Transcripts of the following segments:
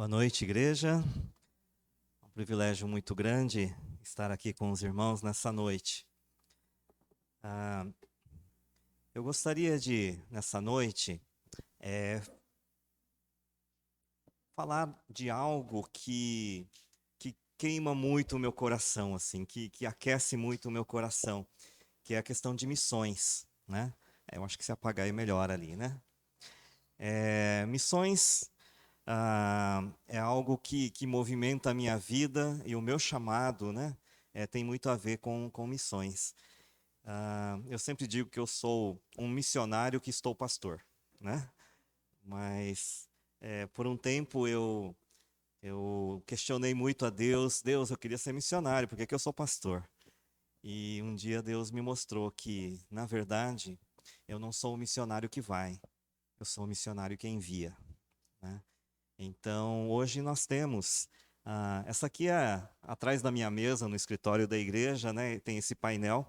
Boa noite, igreja. É um privilégio muito grande estar aqui com os irmãos nessa noite. Ah, eu gostaria de, nessa noite, falar de algo que queima muito o meu coração, assim, que aquece muito o meu coração, que é a questão de missões, né? Eu acho que se apagar é melhor ali, né? Missões é algo que movimenta a minha vida e o meu chamado, né? Tem muito a ver com missões. Eu sempre digo que eu sou um missionário que estou pastor, né? Mas por um tempo eu questionei muito a Deus. Deus, eu queria ser missionário, por que que eu sou pastor? E um dia Deus me mostrou que, na verdade, eu não sou o missionário que vai, eu sou o missionário que envia, né? Então, hoje nós temos, essa aqui é atrás da minha mesa, no escritório da igreja, né? Tem esse painel,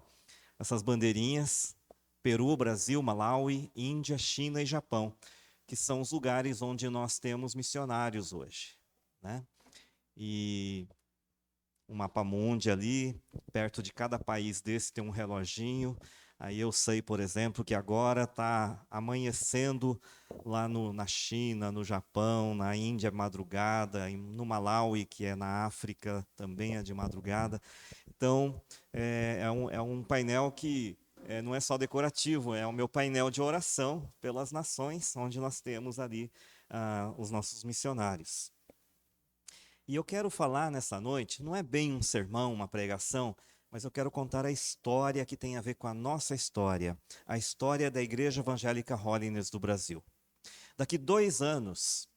essas bandeirinhas, Peru, Brasil, Malawi, Índia, China e Japão, que são os lugares onde nós temos missionários hoje, né? E um mapa mundi ali, perto de cada país desse tem um reloginho. Aí eu sei, por exemplo, que agora está amanhecendo lá na China, no Japão, na Índia, madrugada, no Malawi, que é na África, também é de madrugada. Então, é um painel que não é só decorativo, é o meu painel de oração pelas nações, onde nós temos ali os nossos missionários. E eu quero falar nessa noite, não é bem um sermão, uma pregação, mas eu quero contar a história que tem a ver com a nossa história, a história da Igreja Evangélica Holiness do Brasil. Daqui 2 anos,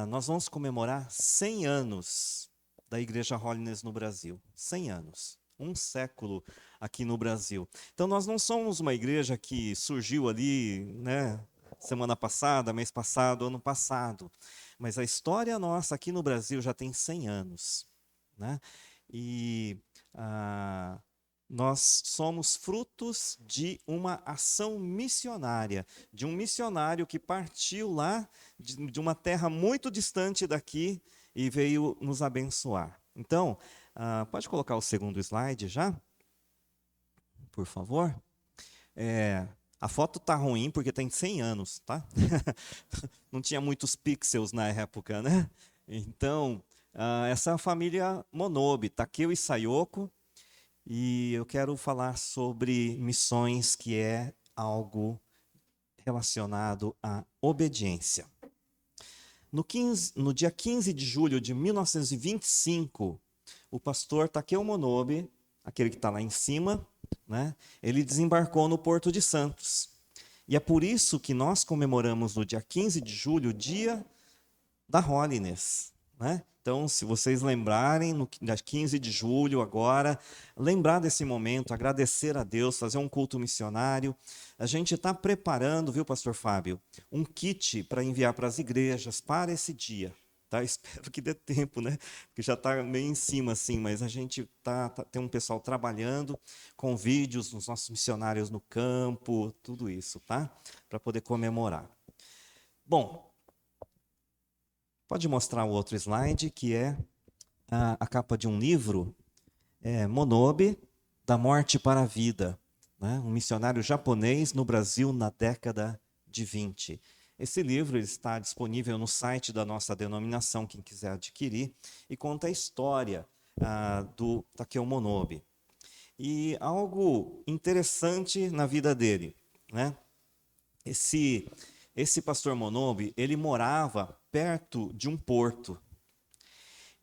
nós vamos comemorar 100 anos da Igreja Holiness no Brasil. 100 anos. Um século aqui no Brasil. Então, nós não somos uma igreja que surgiu ali, né, semana passada, mês passado, ano passado. Mas a história nossa aqui no Brasil já tem 100 anos, né? E nós somos frutos de uma ação missionária, de um missionário que partiu lá de uma terra muito distante daqui e veio nos abençoar. Então, pode colocar o segundo slide já, por favor? A foto tá ruim porque tem 100 anos, tá? Não tinha muitos pixels na época, né? Então, essa é a família Monobi, Takeo e Sayoko, e eu quero falar sobre missões, que é algo relacionado à obediência. No dia 15 de julho de 1925, o pastor Takeo Monobi, aquele que está lá em cima, né, ele desembarcou no Porto de Santos. E é por isso que nós comemoramos no dia 15 de julho o dia da Holiness, né? Então, se vocês lembrarem, no dia 15 de julho agora, lembrar desse momento, agradecer a Deus, fazer um culto missionário. A gente está preparando, viu, pastor Fábio, um kit para enviar para as igrejas para esse dia. Tá? Espero que dê tempo, né? Porque já está meio em cima, assim, mas a gente tem um pessoal trabalhando com vídeos dos nossos missionários no campo, tudo isso, tá? Para poder comemorar. Bom, pode mostrar o outro slide, que é a capa de um livro, Monobi, Da Morte para a Vida, né? Um missionário japonês no Brasil na década de 20. Esse livro está disponível no site da nossa denominação, quem quiser adquirir, e conta a história do Takeo Monobi. E algo interessante na vida dele, né? Esse pastor Monobi, ele morava perto de um porto.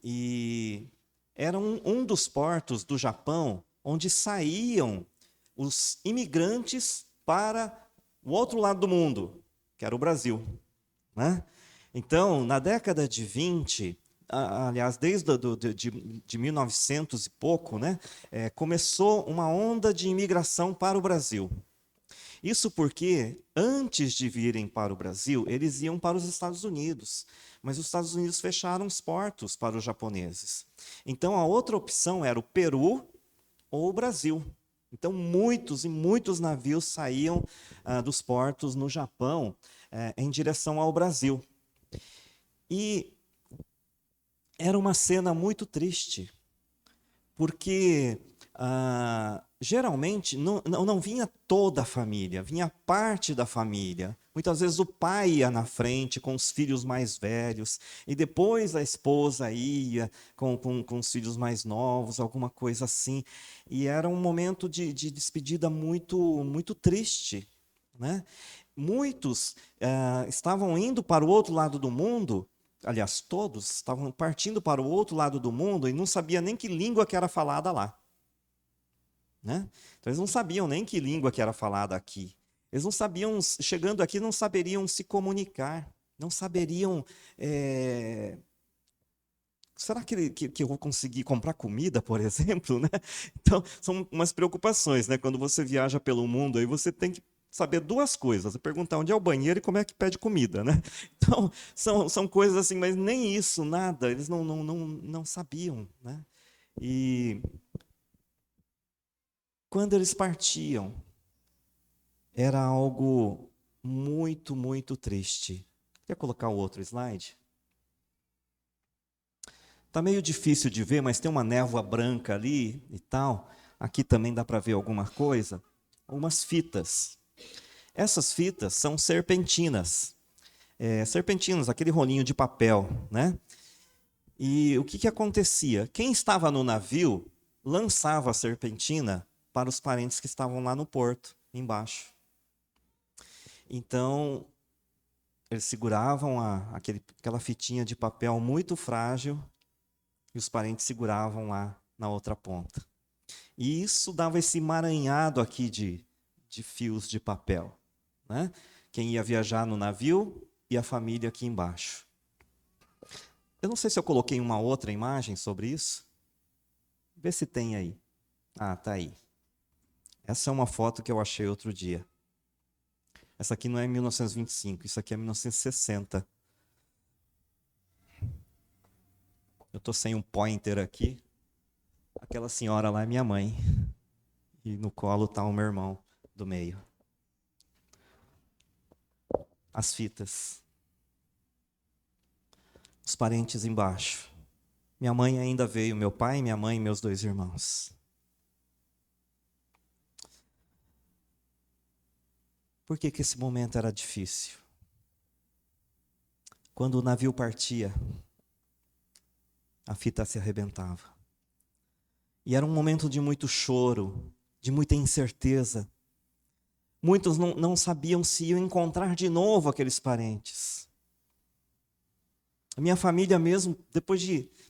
E era um dos portos do Japão onde saíam os imigrantes para o outro lado do mundo, que era o Brasil, né? Então, na década de 20, aliás, desde de 1900 e pouco, né, começou uma onda de imigração para o Brasil. Isso porque, antes de virem para o Brasil, eles iam para os Estados Unidos, mas os Estados Unidos fecharam os portos para os japoneses. Então, a outra opção era o Peru ou o Brasil. Então, muitos e muitos navios saíam dos portos no Japão em direção ao Brasil. E era uma cena muito triste, porque geralmente não vinha toda a família, vinha parte da família. Muitas vezes o pai ia na frente com os filhos mais velhos, e depois a esposa ia com os filhos mais novos, alguma coisa assim. E era um momento de despedida muito, muito triste, né? Muitos estavam indo para o outro lado do mundo, aliás, todos estavam partindo para o outro lado do mundo e não sabia nem que língua que era falada lá, né? Então eles não sabiam nem que língua que era falada aqui. Eles não sabiam, chegando aqui, não saberiam se comunicar, não saberiam. Será que eu vou conseguir comprar comida, por exemplo, né? Então, são umas preocupações, né? Quando você viaja pelo mundo, aí você tem que saber duas coisas: perguntar onde é o banheiro e como é que pede comida, né? Então, são coisas assim, mas nem isso, nada, eles não sabiam, né? E quando eles partiam, era algo muito, muito triste. Quer colocar o outro slide? Tá meio difícil de ver, mas tem uma névoa branca ali e tal. Aqui também dá para ver alguma coisa. Umas fitas. Essas fitas são serpentinas. Serpentinas, aquele rolinho de papel, né? E o que acontecia? Quem estava no navio lançava a serpentina para os parentes que estavam lá no porto, embaixo. Então, eles seguravam aquela fitinha de papel muito frágil e os parentes seguravam lá na outra ponta. E isso dava esse emaranhado aqui de fios de papel, né? Quem ia viajar no navio e a família aqui embaixo. Eu não sei se eu coloquei uma outra imagem sobre isso. Vê se tem aí. Ah, tá aí. Essa é uma foto que eu achei outro dia. Essa aqui não é 1925, isso aqui é 1960. Eu estou sem um pointer aqui. Aquela senhora lá é minha mãe. E no colo está o meu irmão do meio. As fitas. Os parentes embaixo. Minha mãe ainda veio, meu pai, minha mãe e meus dois irmãos. Por que esse momento era difícil? Quando o navio partia, a fita se arrebentava. E era um momento de muito choro, de muita incerteza. Muitos não sabiam se iam encontrar de novo aqueles parentes. A minha família mesmo,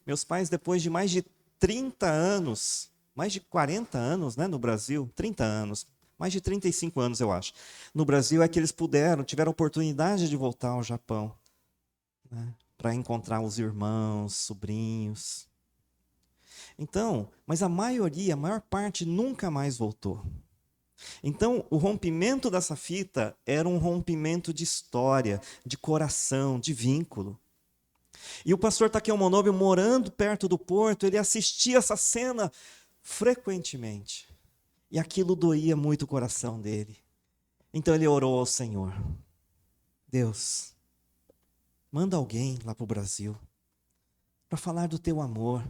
meus pais, depois de mais de 30 anos, mais de 40 anos, né, no Brasil, 30 anos, mais de 35 anos, eu acho. No Brasil é que eles tiveram oportunidade de voltar ao Japão, né, para encontrar os irmãos, sobrinhos. Então, mas a maior parte nunca mais voltou. Então, o rompimento dessa fita era um rompimento de história, de coração, de vínculo. E o pastor Takeo Monobe, morando perto do porto, ele assistia essa cena frequentemente. E aquilo doía muito o coração dele. Então ele orou ao Senhor: Deus, manda alguém lá para o Brasil para falar do teu amor.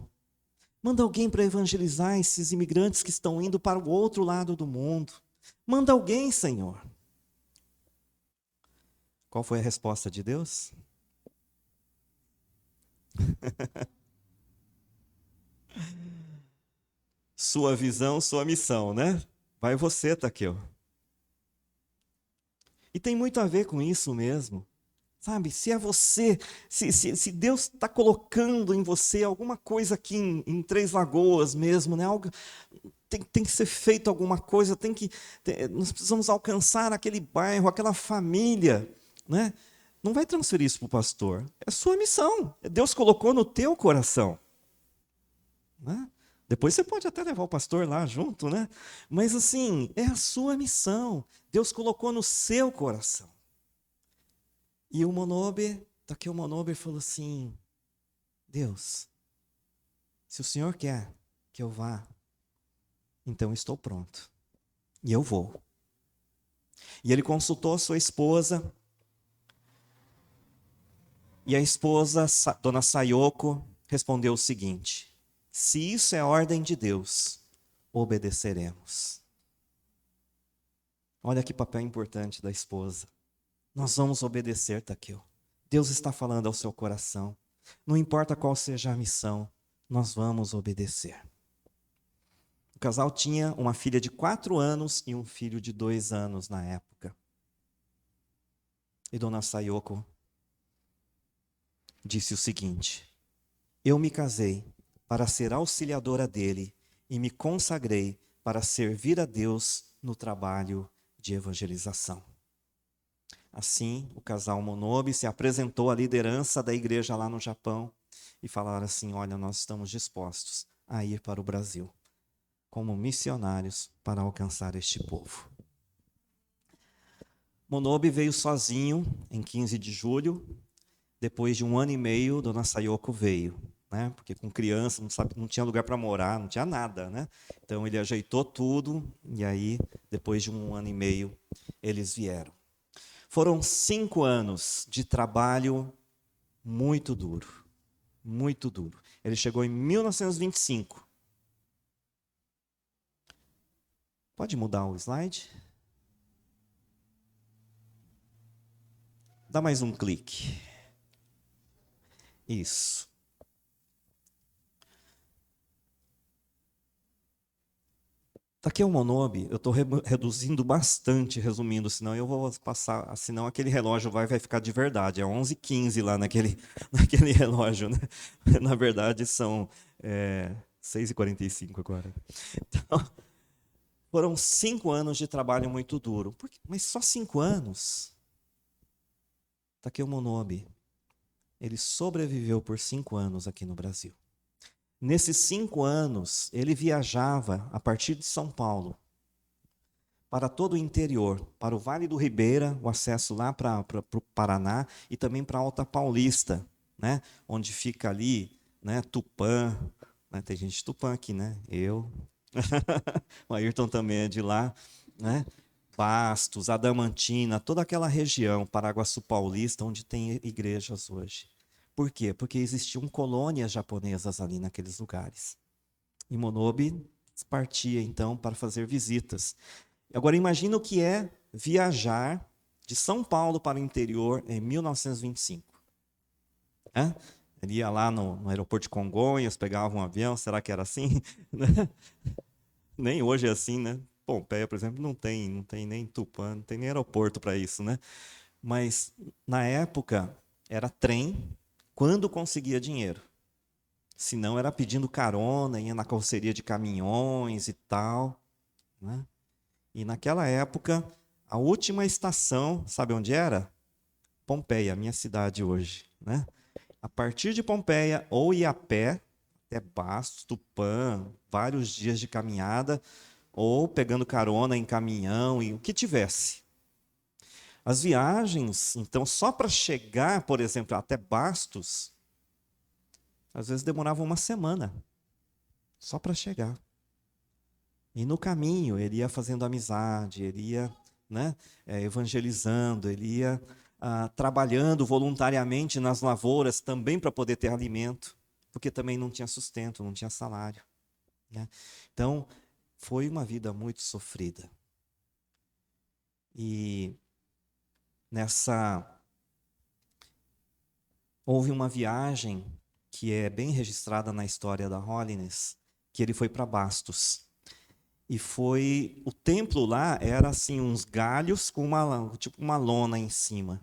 Manda alguém para evangelizar esses imigrantes que estão indo para o outro lado do mundo. Manda alguém, Senhor. Qual foi a resposta de Deus? Sua visão, sua missão, né? Vai você, Takeo. E tem muito a ver com isso mesmo. Sabe, se é você, se Deus está colocando em você alguma coisa aqui em Três Lagoas mesmo, né? Algo, tem que ser feito alguma coisa, nós precisamos alcançar aquele bairro, aquela família, né? Não vai transferir isso para o pastor, é sua missão, Deus colocou no teu coração, né? Depois você pode até levar o pastor lá junto, né? Mas assim, é a sua missão, Deus colocou no seu coração. E o Takeo Monobe falou assim: Deus, se o Senhor quer que eu vá, então estou pronto. E eu vou. E ele consultou a sua esposa. E a esposa, Dona Sayoko, respondeu o seguinte: se isso é ordem de Deus, obedeceremos. Olha que papel importante da esposa. Nós vamos obedecer, Takeo. Deus está falando ao seu coração. Não importa qual seja a missão, nós vamos obedecer. O casal tinha uma filha de 4 anos e um filho de 2 anos na época. E Dona Sayoko disse o seguinte: eu me casei para ser auxiliadora dele e me consagrei para servir a Deus no trabalho de evangelização. Assim, o casal Monobe se apresentou à liderança da igreja lá no Japão e falaram assim: olha, nós estamos dispostos a ir para o Brasil como missionários para alcançar este povo. Monobe veio sozinho em 15 de julho. Depois de 1 ano e meio, Dona Sayoko veio, né? Porque com criança não tinha lugar para morar, não tinha nada, né? Então ele ajeitou tudo e aí, depois de 1 ano e meio, eles vieram. Foram 5 anos de trabalho muito duro, muito duro. Ele chegou em 1925. Pode mudar o slide? Dá mais um clique. Isso. Takeo Monobe, eu estou reduzindo bastante, resumindo, senão eu vou passar, senão aquele relógio vai ficar de verdade. É 11h15 lá naquele relógio, né? Na verdade são 6h45 agora. Então, foram 5 anos de trabalho muito duro. Mas só 5 anos? Takeo Monobe, ele sobreviveu por 5 anos aqui no Brasil. Nesses 5 anos, ele viajava a partir de São Paulo para todo o interior, para o Vale do Ribeira, o acesso lá para o Paraná e também para a Alta Paulista, né? Onde fica ali, né, Tupã, né? Tem gente de Tupã aqui, né? Eu, o Ayrton também é de lá, né? Bastos, Adamantina, toda aquela região, Paraguaçu Paulista, onde tem igrejas hoje. Por quê? Porque existiam colônias japonesas ali naqueles lugares. E Monobe partia, então, para fazer visitas. Agora, imagina o que é viajar de São Paulo para o interior em 1925. Ele ia lá no aeroporto de Congonhas, pegava um avião, será que era assim? Nem hoje é assim, né? Pompeia, por exemplo, não tem nem Tupã, não tem nem aeroporto para isso, né? Mas, na época, era trem, quando conseguia dinheiro. Se não, era pedindo carona, ia na carroceria de caminhões e tal, né? E naquela época, a última estação, sabe onde era? Pompeia, minha cidade hoje, né? A partir de Pompeia, ou ia a pé, até Bastos, Tupã, vários dias de caminhada, ou pegando carona em caminhão e o que tivesse. As viagens, então, só para chegar, por exemplo, até Bastos, às vezes demoravam 1 semana, só para chegar. E no caminho ele ia fazendo amizade, ele ia, né, evangelizando, ele ia trabalhando voluntariamente nas lavouras também para poder ter alimento, porque também não tinha sustento, não tinha salário, né? Então, foi uma vida muito sofrida. E houve uma viagem que é bem registrada na história da Holiness, que ele foi para Bastos. E o templo lá era assim uns galhos com tipo uma lona em cima,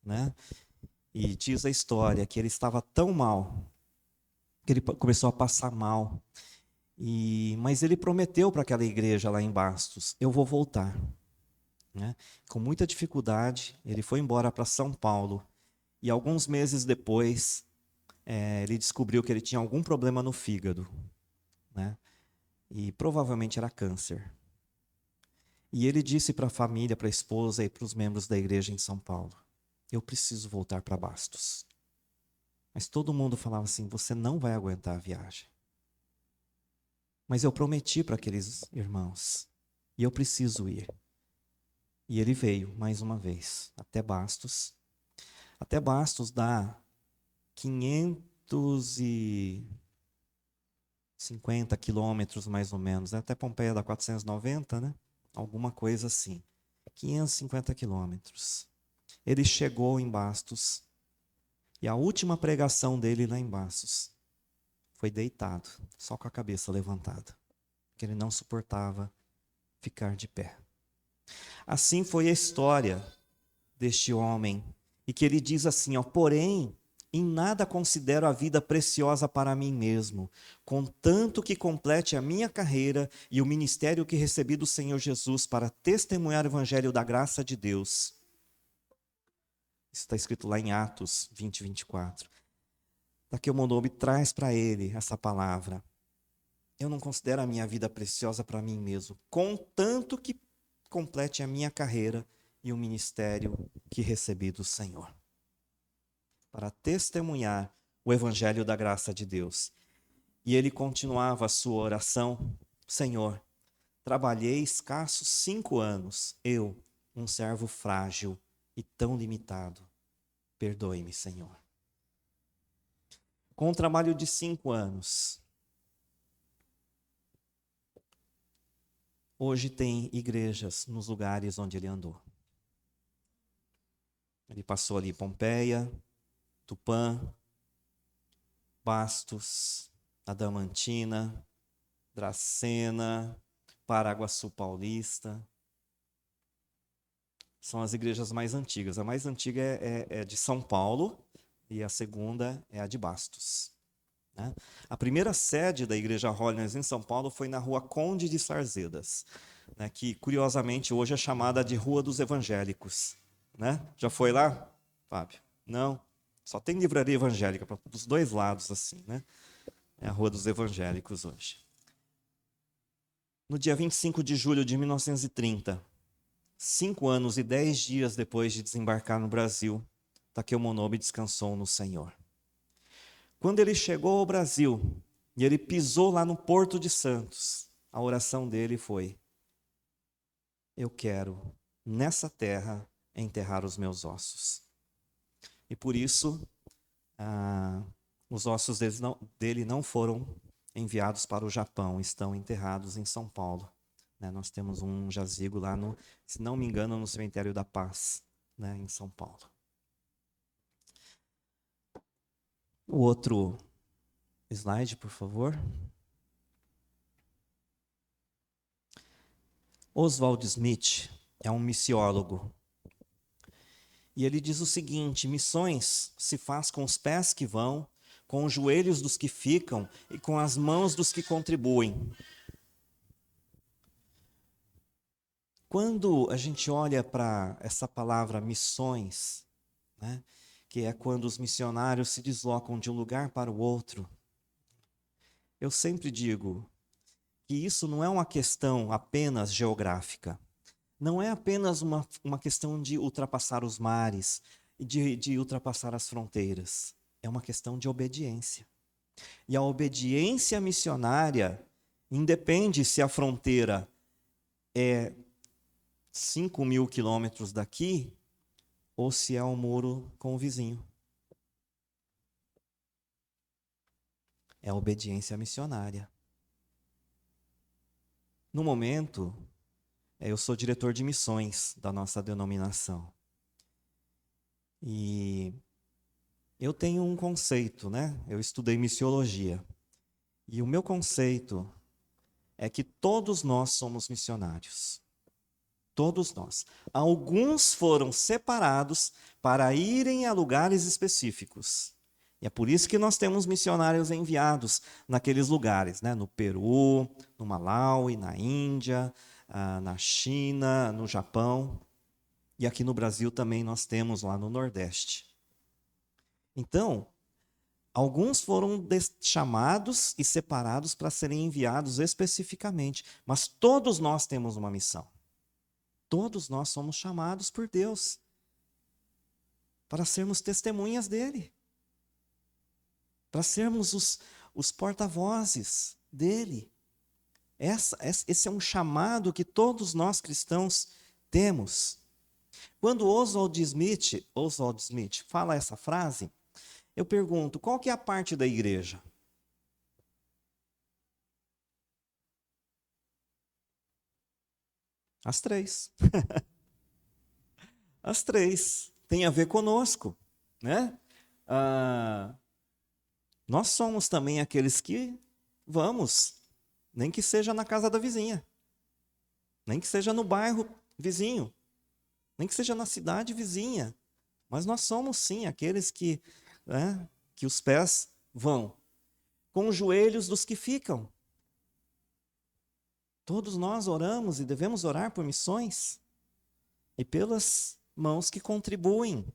né? E diz a história que ele estava tão mal que ele começou a passar mal. Mas ele prometeu para aquela igreja lá em Bastos: eu vou voltar, né? Com muita dificuldade, ele foi embora para São Paulo. E alguns meses depois, ele descobriu que ele tinha algum problema no fígado, né? E provavelmente era câncer. E ele disse para a família, para a esposa e para os membros da igreja em São Paulo: eu preciso voltar para Bastos. Mas todo mundo falava assim: você não vai aguentar a viagem. Mas eu prometi para aqueles irmãos, e eu preciso ir. E ele veio mais uma vez até Bastos. Até Bastos dá 550 quilômetros, mais ou menos. Até Pompeia dá 490, né? Alguma coisa assim. 550 quilômetros. Ele chegou em Bastos. E a última pregação dele lá em Bastos foi deitado, só com a cabeça levantada. Porque ele não suportava ficar de pé. Assim foi a história deste homem. E que ele diz assim, ó, porém, em nada considero a vida preciosa para mim mesmo, contanto que complete a minha carreira e o ministério que recebi do Senhor Jesus para testemunhar o evangelho da graça de Deus. Isso está escrito lá em Atos 20, 24. Takeo traz para ele essa palavra. Eu não considero a minha vida preciosa para mim mesmo, contanto que complete a minha carreira e o ministério que recebi do Senhor, para testemunhar o evangelho da graça de Deus. E ele continuava a sua oração: Senhor, trabalhei escassos 5 anos, eu, um servo frágil e tão limitado. Perdoe-me, Senhor. Com um trabalho de 5 anos, hoje tem igrejas nos lugares onde ele andou. Ele passou ali Pompeia, Tupã, Bastos, Adamantina, Dracena, Paraguaçu Paulista. São as igrejas mais antigas. A mais antiga é de São Paulo e a segunda é a de Bastos. Né? A primeira sede da Igreja Holiness em São Paulo foi na Rua Conde de Sarzedas, né, que curiosamente hoje é chamada de Rua dos Evangélicos. Né? Já foi lá, Fábio? Não? Só tem livraria evangélica dos dois lados, assim, né? É a Rua dos Evangélicos hoje. No dia 25 de julho de 1930, 5 anos e 10 dias depois de desembarcar no Brasil, Takeo Monobe descansou no Senhor. Quando ele chegou ao Brasil e ele pisou lá no Porto de Santos, a oração dele foi: eu quero, nessa terra, enterrar os meus ossos. E por isso, os ossos dele não foram enviados para o Japão, estão enterrados em São Paulo. Né? Nós temos um jazigo lá, se não me engano, no Cemitério da Paz, né, em São Paulo. O outro slide, por favor. Oswald Smith é um missiólogo. E ele diz o seguinte: missões se faz com os pés que vão, com os joelhos dos que ficam e com as mãos dos que contribuem. Quando a gente olha para essa palavra missões, né, que é quando os missionários se deslocam de um lugar para o outro, eu sempre digo que isso não é uma questão apenas geográfica. Não é apenas uma questão de ultrapassar os mares, de ultrapassar as fronteiras. É uma questão de obediência. E a obediência missionária independe se a fronteira é 5.000 quilômetros daqui ou se é um muro com o vizinho. É a obediência missionária. No momento, eu sou diretor de missões da nossa denominação. E eu tenho um conceito, né? Eu estudei missiologia. E o meu conceito é que todos nós somos missionários. Todos nós. Alguns foram separados para irem a lugares específicos. E é por isso que nós temos missionários enviados naqueles lugares, né? No Peru, no Malaui, na Índia, na China, no Japão. E aqui no Brasil também nós temos lá no Nordeste. Então, alguns foram chamados e separados para serem enviados especificamente. Mas todos nós temos uma missão. Todos nós somos chamados por Deus para sermos testemunhas dele. Para sermos os porta-vozes dele. Esse é um chamado que todos nós cristãos temos. Quando Oswald Smith fala essa frase, Eu pergunto, qual que é a parte da igreja? As três. As três. Tem a ver conosco, né? Ah, nós somos também aqueles que vamos, nem que seja na casa da vizinha, nem que seja no bairro vizinho, nem que seja na cidade vizinha. Mas nós somos sim aqueles que, né, que os pés vão, com os joelhos dos que ficam. Todos nós oramos e devemos orar por missões e pelas mãos que contribuem.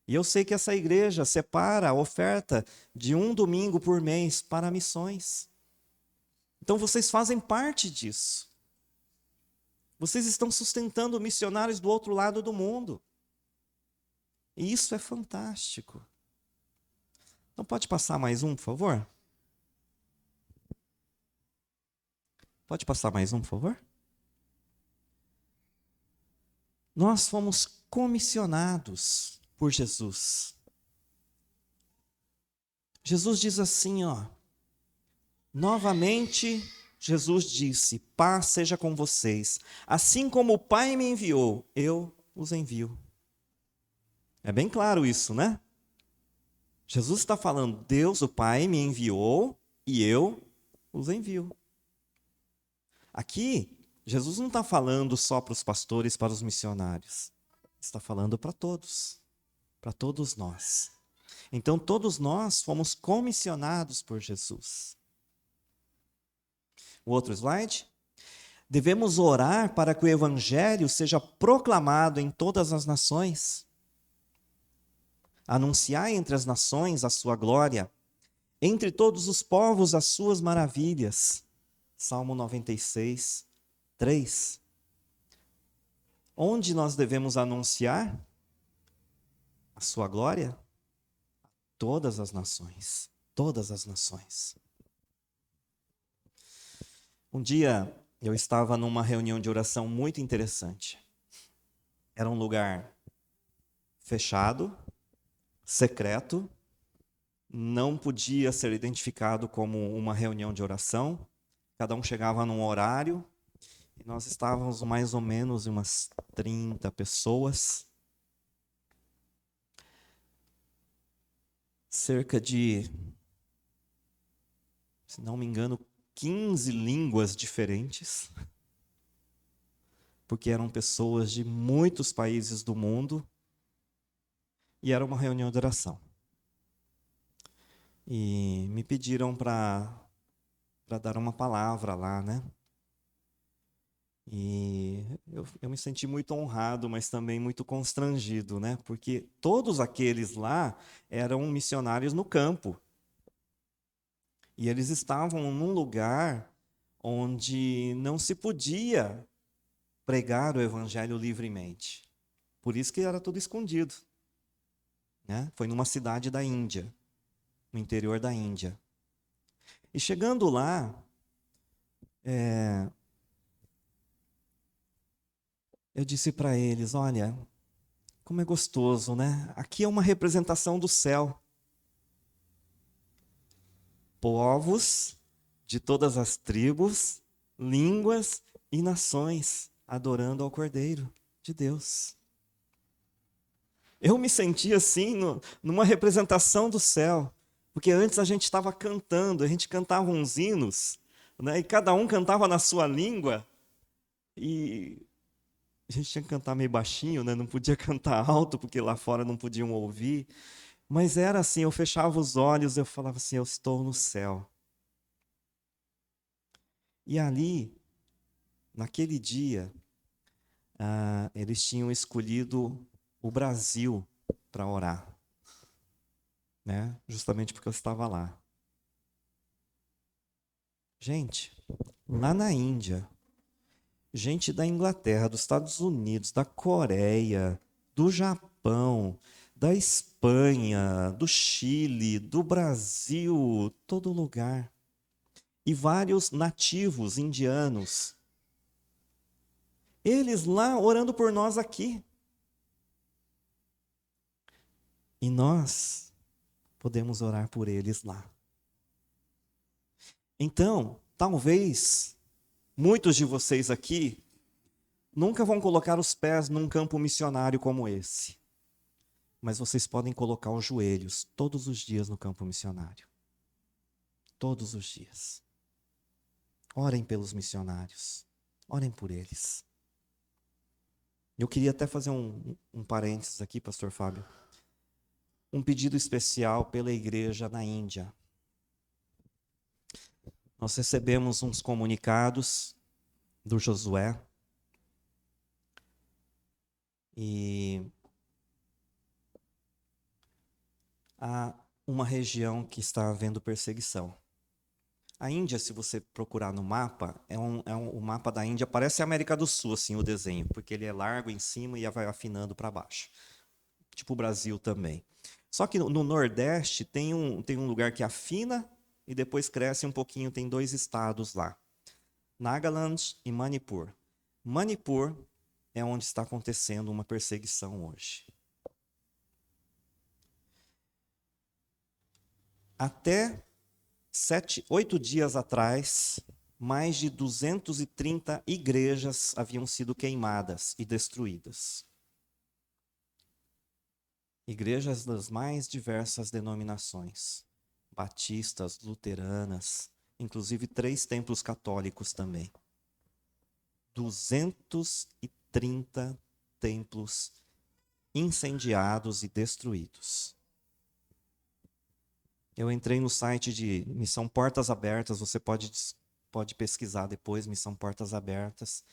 E eu sei que essa igreja separa a oferta de um domingo por mês para missões. Então vocês fazem parte disso. Vocês estão sustentando missionários do outro lado do mundo. E isso é fantástico. Não pode passar mais um, por favor? Pode passar mais um, por favor? Nós fomos comissionados por Jesus. Jesus diz assim, ó. Novamente, Jesus disse: paz seja com vocês. Assim como o Pai me enviou, eu os envio. É bem claro isso, né? Jesus está falando, Deus, o Pai, me enviou e eu os envio. Aqui, Jesus não está falando só para os pastores, para os missionários. Está falando para todos nós. Então, todos nós fomos comissionados por Jesus. O outro slide. Devemos orar para que o evangelho seja proclamado em todas as nações. Anunciar entre as nações a sua glória, entre todos os povos as suas maravilhas. Salmo 96, 3. Onde nós devemos anunciar a sua glória? Todas as nações. Todas as nações. Um dia eu estava numa reunião de oração muito interessante. Era um lugar fechado, secreto, não podia ser identificado como uma reunião de oração. Cada um chegava num horário e nós estávamos mais ou menos umas 30 pessoas. Cerca de, se não me engano, 15 línguas diferentes, porque eram pessoas de muitos países do mundo, e era uma reunião de oração. E me pediram para dar uma palavra lá, né? E eu me senti muito honrado, mas também muito constrangido, né? Porque todos aqueles lá eram missionários no campo. E eles estavam num lugar onde não se podia pregar o evangelho livremente. Por isso que era tudo escondido, né? Foi numa cidade da Índia, no interior da Índia. E chegando lá, eu disse para eles, olha, como é gostoso, né? Aqui é uma representação do céu. Povos de todas as tribos, línguas e nações, adorando ao Cordeiro de Deus. Eu me senti assim, numa representação do céu, porque antes a gente estava cantando, a gente cantava uns hinos, né? E cada um cantava na sua língua, e a gente tinha que cantar meio baixinho, né? Não podia cantar alto, porque lá fora não podiam ouvir. Mas era assim, eu fechava os olhos, eu falava assim, eu estou no céu. E ali, naquele dia, eles tinham escolhido o Brasil para orar, né? Justamente porque eu estava lá. Gente, lá na Índia, gente da Inglaterra, dos Estados Unidos, da Coreia, do Japão, da Espanha, do Chile, do Brasil, todo lugar. E vários nativos indianos. Eles lá orando por nós aqui. E nós, podemos orar por eles lá. Então, talvez muitos de vocês aqui nunca vão colocar os pés num campo missionário como esse. Mas vocês podem colocar os joelhos todos os dias no campo missionário. Todos os dias. Orem pelos missionários. Orem por eles. Eu queria até fazer um parênteses aqui, pastor Fábio. Um pedido especial pela igreja na Índia. Nós recebemos uns comunicados do Josué. E há uma região que está havendo perseguição. A Índia, se você procurar no mapa, o mapa da Índia parece a América do Sul, assim, o desenho, porque ele é largo em cima e vai afinando para baixo. Tipo o Brasil também. Só que no Nordeste tem um lugar que afina e depois cresce um pouquinho, tem 2 estados lá. Nagaland e Manipur. Manipur é onde está acontecendo uma perseguição hoje. Até 8 dias atrás, mais de 230 igrejas haviam sido queimadas e destruídas. Igrejas das mais diversas denominações, batistas, luteranas, inclusive 3 templos católicos também. 230 templos incendiados e destruídos. Eu entrei no site de Missão Portas Abertas, você pode pesquisar depois, Missão Portas Abertas,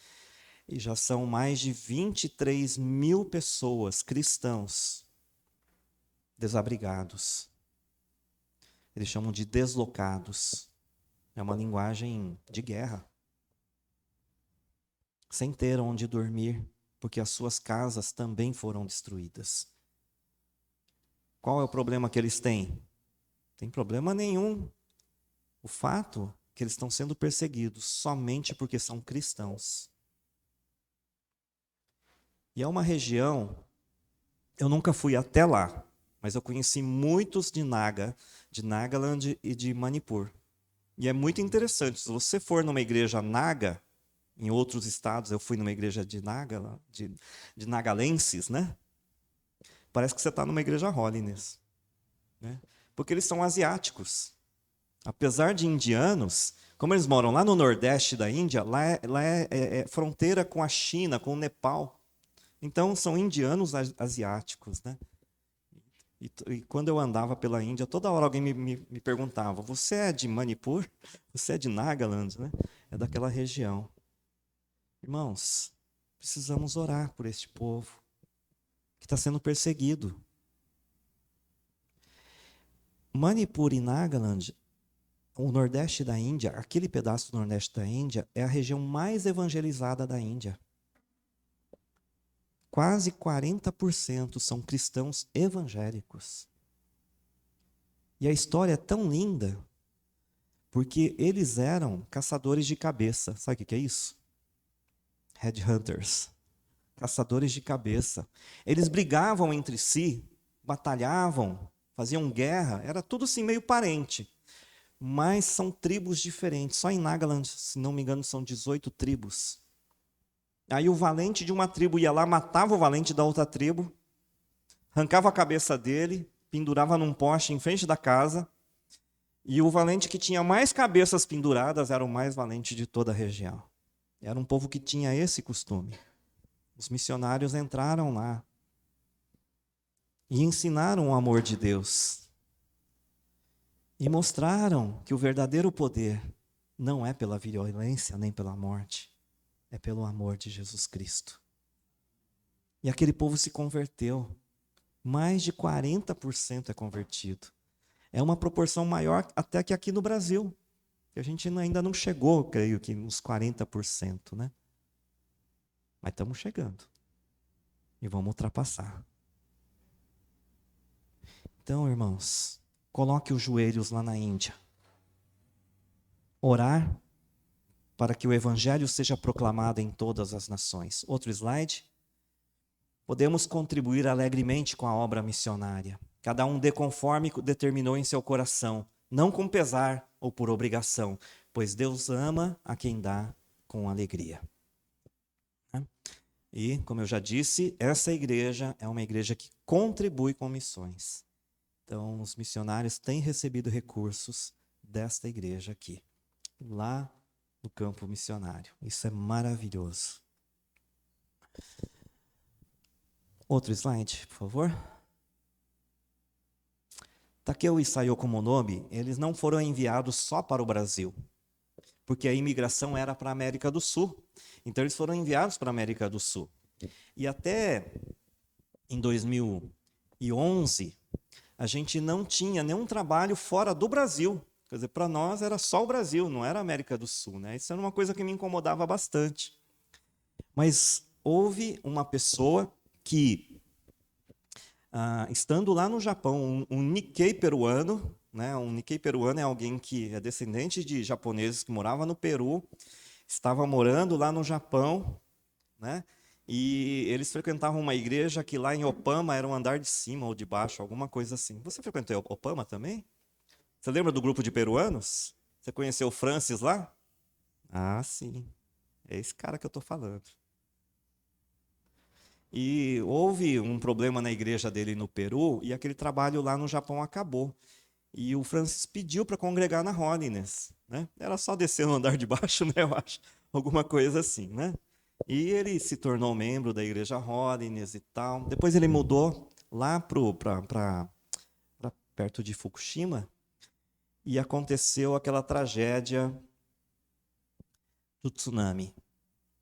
e já são mais de 23 mil pessoas, cristãos, desabrigados. Eles chamam de deslocados. É uma linguagem de guerra. Sem ter onde dormir, porque as suas casas também foram destruídas. Qual é o problema que eles têm? Não tem problema nenhum. O fato é que eles estão sendo perseguidos somente porque são cristãos. E é uma região, eu nunca fui até lá, mas eu conheci muitos de Nagaland e de Manipur. E é muito interessante, se você for numa igreja Naga, em outros estados, eu fui numa igreja de nagalenses, né? Parece que você está numa igreja holiness, né? Porque eles são asiáticos. Apesar de indianos, como eles moram lá no Nordeste da Índia, lá é fronteira com a China, com o Nepal. Então, são indianos asiáticos, né? E quando eu andava pela Índia, toda hora alguém me perguntava, você é de Manipur? Você é de Nagaland, né? É daquela região. Irmãos, precisamos orar por este povo que está sendo perseguido. Manipur e Nagaland, o Nordeste da Índia, aquele pedaço do Nordeste da Índia, é a região mais evangelizada da Índia. Quase 40% são cristãos evangélicos. E a história é tão linda, porque eles eram caçadores de cabeça. Sabe o que é isso? Headhunters. Caçadores de cabeça. Eles brigavam entre si, batalhavam, faziam guerra, era tudo assim meio parente. Mas são tribos diferentes. Só em Nagaland, se não me engano, são 18 tribos. Aí o valente de uma tribo ia lá, matava o valente da outra tribo, arrancava a cabeça dele, pendurava num poste em frente da casa, e o valente que tinha mais cabeças penduradas era o mais valente de toda a região. Era um povo que tinha esse costume. Os missionários entraram lá e ensinaram o amor de Deus. E mostraram que o verdadeiro poder não é pela violência nem pela morte, é pelo amor de Jesus Cristo. E aquele povo se converteu. Mais de 40% é convertido. É uma proporção maior até que aqui no Brasil. A gente ainda não chegou, creio que, uns 40%, né? Mas estamos chegando. E vamos ultrapassar. Então, irmãos, coloque os joelhos lá na Índia. Orar para que o evangelho seja proclamado em todas as nações. Outro slide. Podemos contribuir alegremente com a obra missionária. Cada um dê conforme determinou em seu coração, não com pesar ou por obrigação, pois Deus ama a quem dá com alegria. E, como eu já disse, essa igreja é uma igreja que contribui com missões. Então, os missionários têm recebido recursos desta igreja aqui, lá no campo missionário. Isso é maravilhoso. Outro slide, por favor. Takeo e Sayoko Monobe, eles não foram enviados só para o Brasil, porque a imigração era para a América do Sul. Então, eles foram enviados para a América do Sul. E até em 2011, a gente não tinha nenhum trabalho fora do Brasil. Quer dizer, para nós era só o Brasil, não era a América do Sul, né? Isso era uma coisa que me incomodava bastante. Mas houve uma pessoa que, estando lá no Japão, um Nikkei peruano, né? Um Nikkei peruano é alguém que é descendente de japoneses que morava no Peru, estava morando lá no Japão, né? E eles frequentavam uma igreja que lá em Opama era um andar de cima ou de baixo, alguma coisa assim. Você frequentou Opama também? Você lembra do grupo de peruanos? Você conheceu o Francis lá? Ah, sim. É esse cara que eu estou falando. E houve um problema na igreja dele no Peru e aquele trabalho lá no Japão acabou. E o Francis pediu para congregar na Holiness, né? Era só descer no andar de baixo, né? Eu acho, alguma coisa assim, né? E ele se tornou membro da igreja Holiness e tal. Depois ele mudou lá para perto de Fukushima e aconteceu aquela tragédia do tsunami,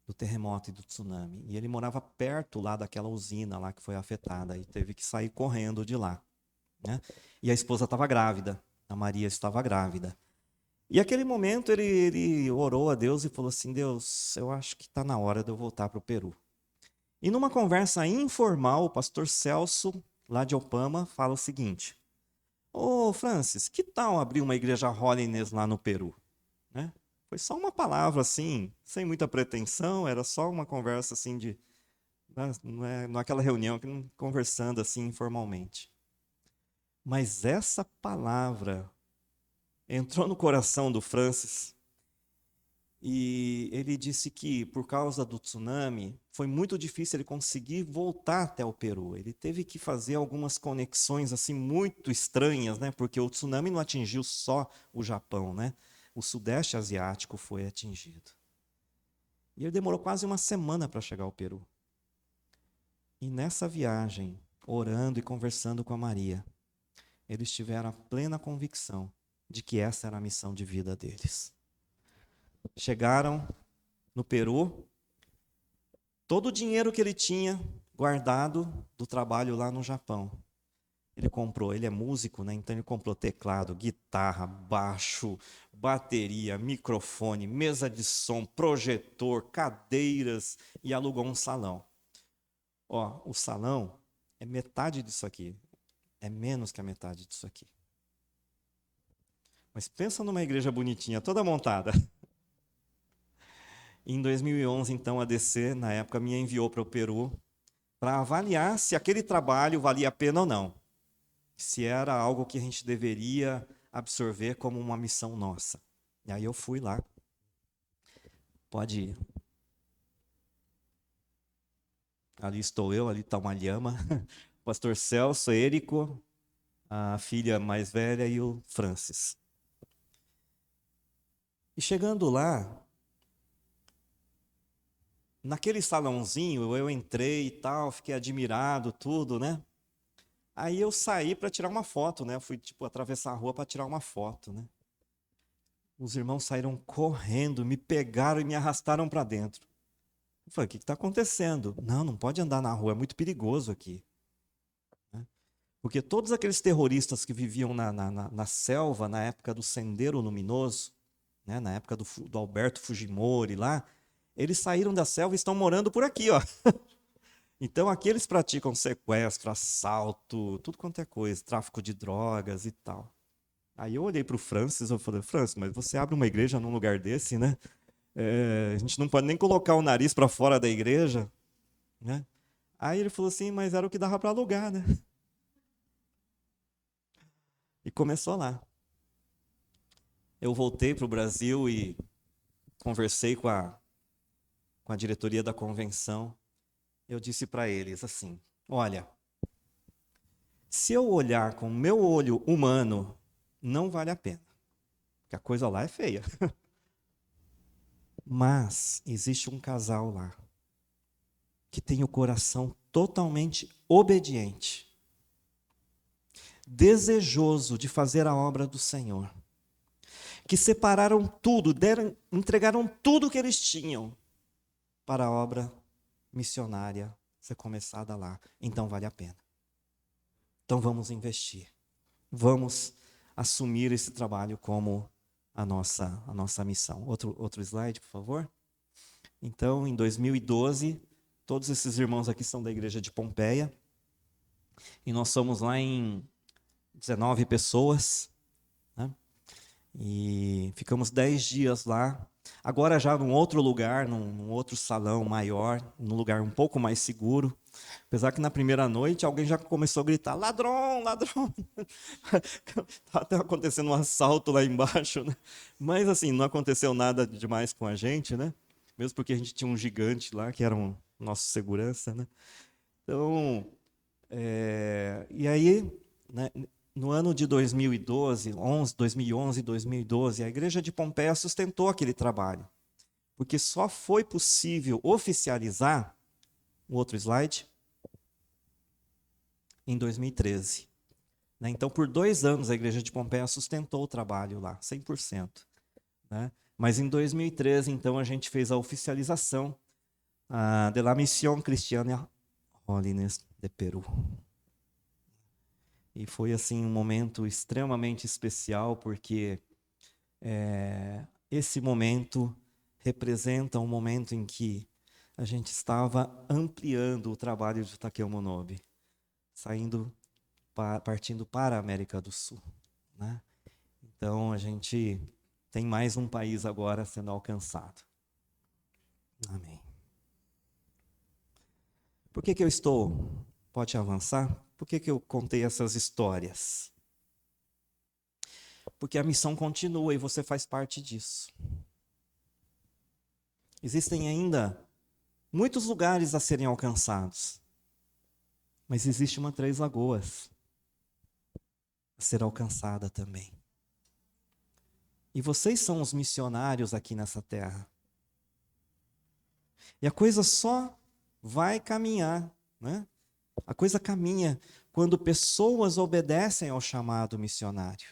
do terremoto e do tsunami. E ele morava perto lá daquela usina lá que foi afetada e teve que sair correndo de lá, né? E a esposa estava grávida, a Maria estava grávida. E aquele momento ele orou a Deus e falou assim: Deus, eu acho que está na hora de eu voltar para o Peru. E numa conversa informal, o pastor Celso, lá de Opama, fala o seguinte: Ô Francis, que tal abrir uma igreja Holiness lá no Peru? Né? Foi só uma palavra assim, sem muita pretensão, era só uma conversa assim de. Naquela reunião, conversando assim informalmente. Mas essa palavra entrou no coração do Francis e ele disse que por causa do tsunami foi muito difícil ele conseguir voltar até o Peru. Ele teve que fazer algumas conexões assim muito estranhas, né? Porque o tsunami não atingiu só o Japão, né? O Sudeste Asiático foi atingido. E ele demorou quase uma semana para chegar ao Peru. E nessa viagem, orando e conversando com a Maria, eles tiveram a plena convicção de que essa era a missão de vida deles. Chegaram no Peru, todo o dinheiro que ele tinha guardado do trabalho lá no Japão, ele comprou. Ele é músico, né? Então ele comprou teclado, guitarra, baixo, bateria, microfone, mesa de som, projetor, cadeiras e alugou um salão. Ó, o salão é metade disso aqui, é menos que a metade disso aqui. Mas pensa numa igreja bonitinha, toda montada. Em 2011, então, a DC, na época, me enviou para o Peru para avaliar se aquele trabalho valia a pena ou não. Se era algo que a gente deveria absorver como uma missão nossa. E aí eu fui lá. Pode ir. Ali estou eu, ali está o Malhama, o pastor Celso, Érico, a filha mais velha e o Francis. E chegando lá, naquele salãozinho, eu entrei e tal, fiquei admirado, tudo, né? Aí eu saí para tirar uma foto, né? Eu fui, atravessar a rua para tirar uma foto, né? Os irmãos saíram correndo, me pegaram e me arrastaram para dentro. Eu falei, o que está acontecendo? Não, não pode andar na rua, é muito perigoso aqui. Né? Porque todos aqueles terroristas que viviam na selva, na época do Sendero Luminoso, né? Na época do Alberto Fujimori lá, eles saíram da selva e estão morando por aqui, ó. Então aqui eles praticam sequestro, assalto, tudo quanto é coisa, tráfico de drogas e tal. Aí eu olhei para o Francis e falei, Francis, mas você abre uma igreja num lugar desse, né? A gente não pode nem colocar o nariz para fora da igreja, né? Aí ele falou assim, mas era o que dava para alugar, né? E começou lá. Eu voltei para o Brasil e conversei com a diretoria da convenção. Eu disse para eles assim: olha, se eu olhar com o meu olho humano, não vale a pena, porque a coisa lá é feia. Mas existe um casal lá que tem o coração totalmente obediente, desejoso de fazer a obra do Senhor, que separaram tudo, entregaram tudo que eles tinham para a obra missionária ser começada lá. Então vale a pena. Então vamos investir. Vamos assumir esse trabalho como a nossa missão. Outro slide, por favor. Então, em 2012, todos esses irmãos aqui são da igreja de Pompeia. E nós somos lá em 19 pessoas, né? E ficamos 10 dias lá. Agora já num outro lugar, num outro salão maior, num lugar um pouco mais seguro. Apesar que na primeira noite alguém já começou a gritar: ladrão, ladrão. Estava acontecendo um assalto lá embaixo, né? Mas assim, não aconteceu nada demais com a gente, né? Mesmo porque a gente tinha um gigante lá, que era um nosso segurança, né? Então, e aí, né, no ano de 2011, 2012, a igreja de Pompeia sustentou aquele trabalho. Porque só foi possível oficializar, o outro slide, em 2013. Né? Então, por 2 anos, a igreja de Pompeia sustentou o trabalho lá, 100%. Né? Mas em 2013, então, a gente fez a oficialização de la Misión Cristiana Holiness de Peru. E foi assim um momento extremamente especial, porque esse momento representa um momento em que a gente estava ampliando o trabalho de Takeo Monobe, partindo para a América do Sul, né? Então a gente tem mais um país agora sendo alcançado. Amém. Por que eu estou? Pode avançar? Por que eu contei essas histórias? Porque a missão continua e você faz parte disso. Existem ainda muitos lugares a serem alcançados, mas existe uma Três Lagoas a ser alcançada também. E vocês são os missionários aqui nessa terra. E a coisa só vai caminhar, né? A coisa caminha quando pessoas obedecem ao chamado missionário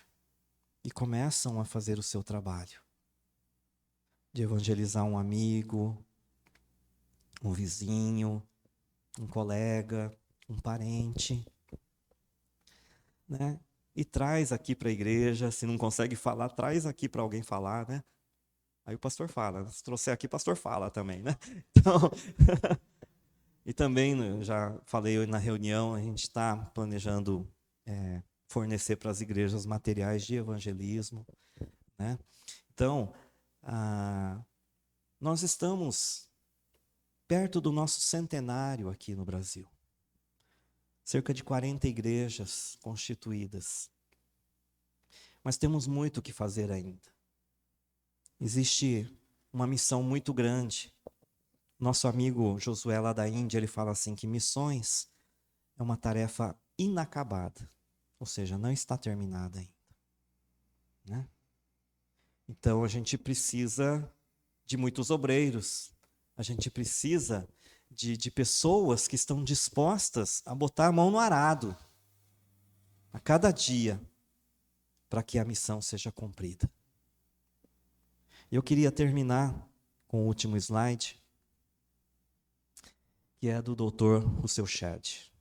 e começam a fazer o seu trabalho de evangelizar um amigo, um vizinho, um colega, um parente, né? E traz aqui para a igreja, se não consegue falar, traz aqui para alguém falar, né? Aí o pastor fala, se trouxer aqui, o pastor fala também, né? Então, e também, já falei na reunião, a gente está planejando fornecer para as igrejas materiais de evangelismo, né? Então, nós estamos perto do nosso centenário aqui no Brasil. Cerca de 40 igrejas constituídas. Mas temos muito o que fazer ainda. Existe uma missão muito grande. Nosso amigo Josué lá da Índia, ele fala assim que missões é uma tarefa inacabada. Ou seja, não está terminada ainda. Né? Então a gente precisa de muitos obreiros. A gente precisa de pessoas que estão dispostas a botar a mão no arado a cada dia para que a missão seja cumprida. Eu queria terminar com o último slide, que é do Dr. Russell Shedd.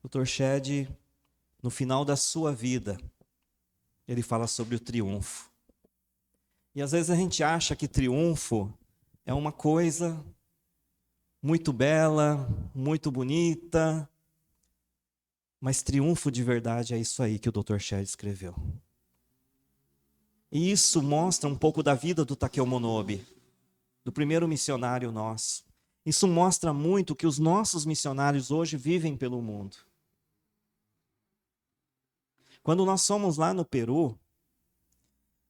Dr. Shedd, no final da sua vida, ele fala sobre o triunfo. E às vezes a gente acha que triunfo é uma coisa muito bela, muito bonita, mas triunfo de verdade é isso aí que o Dr. Shedd escreveu. E isso mostra um pouco da vida do Takeo Monobe, do primeiro missionário nosso. Isso mostra muito que os nossos missionários hoje vivem pelo mundo. Quando nós fomos lá no Peru,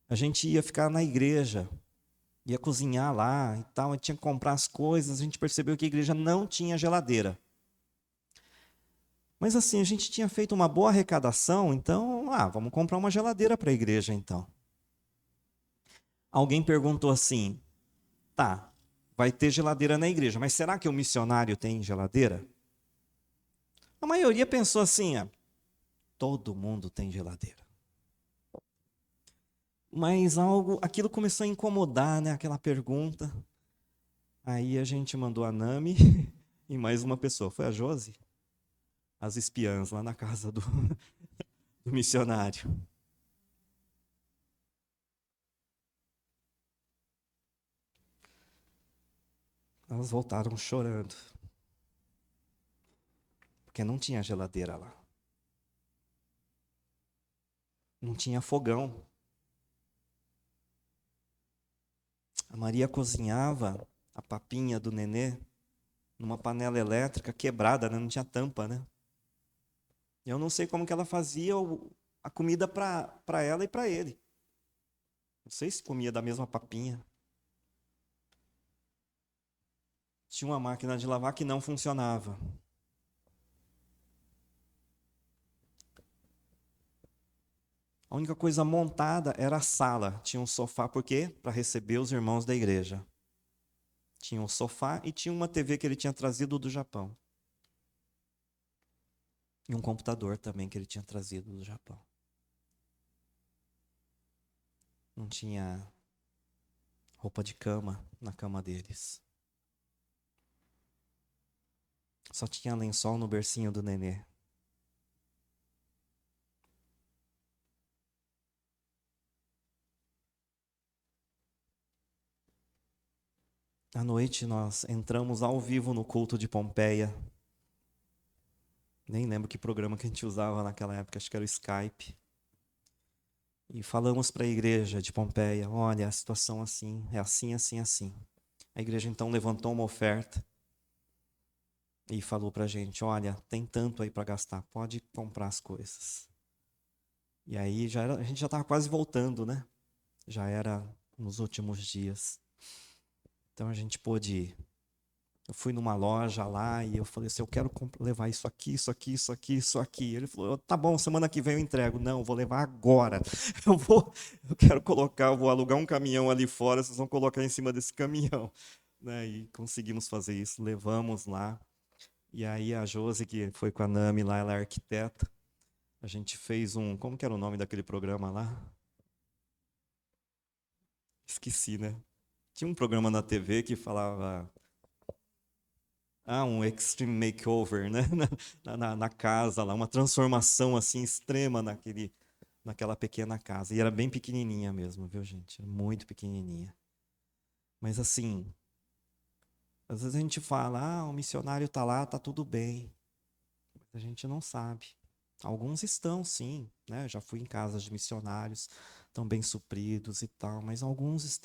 a gente ia ficar na igreja, ia cozinhar lá e tal, e tinha que comprar as coisas, a gente percebeu que a igreja não tinha geladeira. Mas assim, a gente tinha feito uma boa arrecadação, então, vamos comprar uma geladeira para a igreja então. Alguém perguntou assim, tá, vai ter geladeira na igreja, mas será que o missionário tem geladeira? A maioria pensou assim, todo mundo tem geladeira. Mas aquilo começou a incomodar, né, aquela pergunta. Aí a gente mandou a Nami e mais uma pessoa, foi a Josi? As espiãs lá na casa do missionário. Elas voltaram chorando. Porque não tinha geladeira lá. Não tinha fogão. A Maria cozinhava a papinha do nenê numa panela elétrica quebrada, né? Não tinha tampa, né? Eu não sei como que ela fazia a comida para ela e para ele. Não sei se comia da mesma papinha. Tinha uma máquina de lavar que não funcionava. A única coisa montada era a sala. Tinha um sofá, por quê? Para receber os irmãos da igreja. Tinha um sofá e tinha uma TV que ele tinha trazido do Japão. E um computador também que ele tinha trazido do Japão. Não tinha roupa de cama na cama deles. Só tinha lençol no bercinho do nenê. À noite nós entramos ao vivo no culto de Pompeia. Nem lembro que programa que a gente usava naquela época, acho que era o Skype. E falamos para a igreja de Pompeia, olha, a situação assim, é assim, assim, assim. A igreja então levantou uma oferta e falou para a gente, olha, tem tanto aí para gastar, pode comprar as coisas. E aí a gente já estava quase voltando, né? Já era nos últimos dias. Então a gente pôde ir. Eu fui numa loja lá e eu falei assim, eu quero levar isso aqui, isso aqui, isso aqui, isso aqui. Ele falou, tá bom, semana que vem eu entrego. Não, eu vou levar agora. Eu quero colocar, eu vou alugar um caminhão ali fora, vocês vão colocar em cima desse caminhão. Né? E conseguimos fazer isso, levamos lá. E aí a Josi, que foi com a Nami lá, ela é arquiteta. A gente fez como que era o nome daquele programa lá? Esqueci, né? Tinha um programa na TV que falava um extreme makeover, né? Na casa lá, uma transformação assim extrema naquela pequena casa. E era bem pequenininha mesmo, viu, gente? Muito pequenininha. Mas assim, às vezes a gente fala, o missionário está lá, está tudo bem. Mas a gente não sabe. Alguns estão, sim, né? Já fui em casas de missionários, estão bem supridos e tal, mas alguns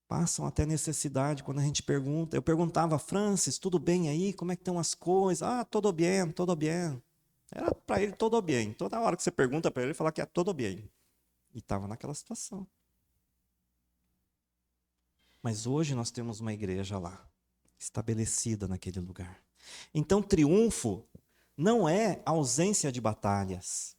passam até necessidade quando a gente pergunta. Eu perguntava, Francis, tudo bem aí? Como é que estão as coisas? Todo bem, todo bem. Era para ele todo bem. Toda hora que você pergunta para ele, ele fala que é todo bem. E estava naquela situação. Mas hoje nós temos uma igreja lá, estabelecida naquele lugar. Então, triunfo não é ausência de batalhas.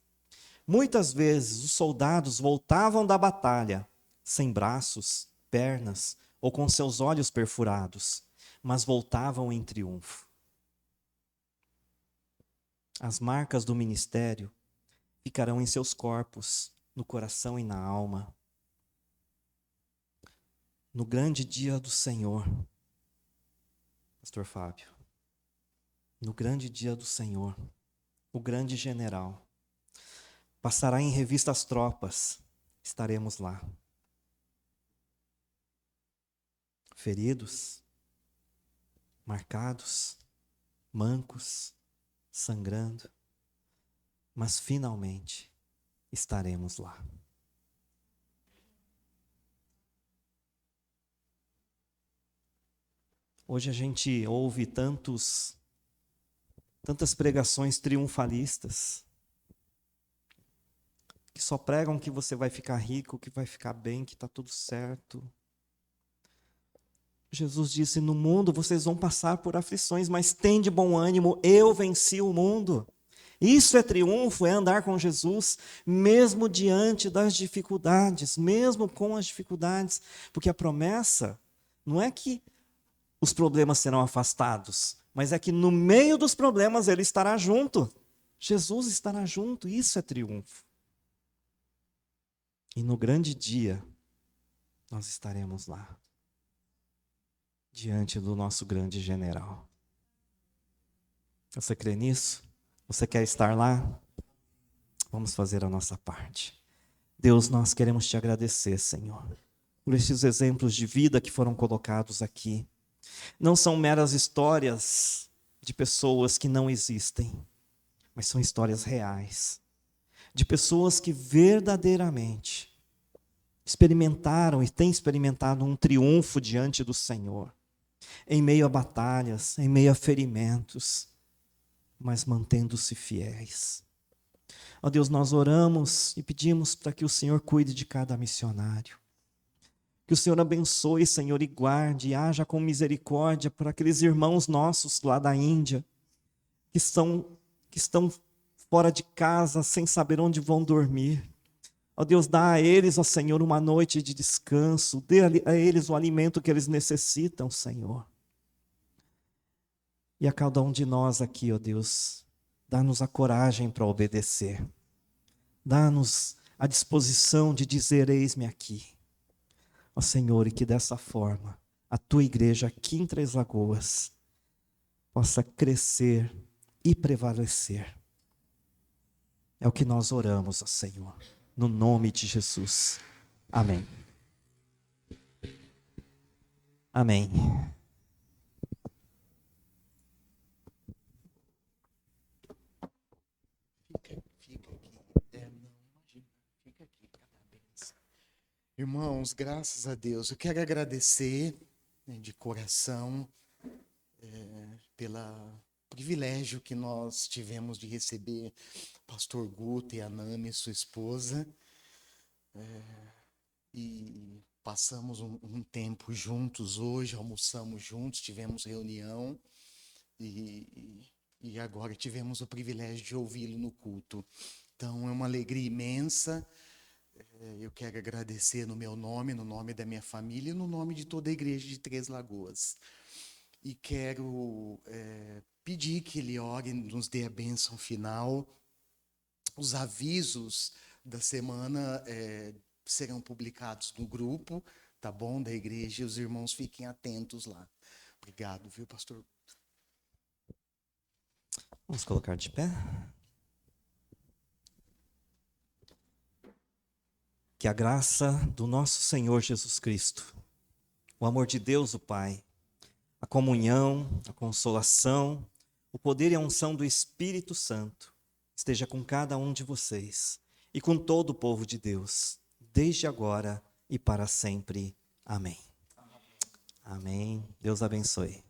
Muitas vezes os soldados voltavam da batalha sem braços, pernas ou com seus olhos perfurados, mas voltavam em triunfo. As marcas do ministério ficarão em seus corpos, no coração e na alma. No grande dia do Senhor, Pastor Fábio, no grande dia do Senhor, o grande general passará em revista as tropas, estaremos lá. Feridos, marcados, mancos, sangrando, mas finalmente estaremos lá. Hoje a gente ouve tantas pregações triunfalistas, que só pregam que você vai ficar rico, que vai ficar bem, que está tudo certo. Jesus disse: no mundo vocês vão passar por aflições, mas tende bom ânimo, eu venci o mundo. Isso é triunfo, é andar com Jesus, mesmo diante das dificuldades, mesmo com as dificuldades, porque a promessa não é que os problemas serão afastados, mas é que no meio dos problemas ele estará junto. Jesus estará junto, isso é triunfo. E no grande dia, nós estaremos lá, diante do nosso grande general. Você crê nisso? Você quer estar lá? Vamos fazer a nossa parte. Deus, nós queremos te agradecer, Senhor, por estes exemplos de vida que foram colocados aqui. Não são meras histórias de pessoas que não existem, mas são histórias reais, de pessoas que verdadeiramente experimentaram e têm experimentado um triunfo diante do Senhor, em meio a batalhas, em meio a ferimentos, mas mantendo-se fiéis. Ó Deus, nós oramos e pedimos para que o Senhor cuide de cada missionário. Que o Senhor abençoe, Senhor, e guarde, e haja com misericórdia por aqueles irmãos nossos lá da Índia, que estão fora de casa, sem saber onde vão dormir. Ó Deus, dá a eles, ó Senhor, uma noite de descanso, dê a eles o alimento que eles necessitam, Senhor. E a cada um de nós aqui, ó Deus, dá-nos a coragem para obedecer. Dá-nos a disposição de dizer: eis-me aqui. Ó Senhor, e que dessa forma a tua igreja aqui em Três Lagoas possa crescer e prevalecer. É o que nós oramos, ó Senhor, no nome de Jesus. Amém. Amém. Irmãos, graças a Deus, eu quero agradecer, de coração pelo privilégio que nós tivemos de receber pastor Guto e a Nami, sua esposa, e passamos um tempo juntos hoje, almoçamos juntos, tivemos reunião e agora tivemos o privilégio de ouvi-lo no culto. Então é uma alegria imensa. Eu quero agradecer no meu nome, no nome da minha família e no nome de toda a igreja de Três Lagoas. E quero pedir que ele ore, nos dê a bênção final. Os avisos da semana serão publicados no grupo, tá bom, da igreja, e os irmãos fiquem atentos lá. Obrigado, viu, pastor? Vamos colocar de pé. Que a graça do nosso Senhor Jesus Cristo, o amor de Deus o Pai, a comunhão, a consolação, o poder e a unção do Espírito Santo esteja com cada um de vocês e com todo o povo de Deus, desde agora e para sempre. Amém. Amém. Deus abençoe.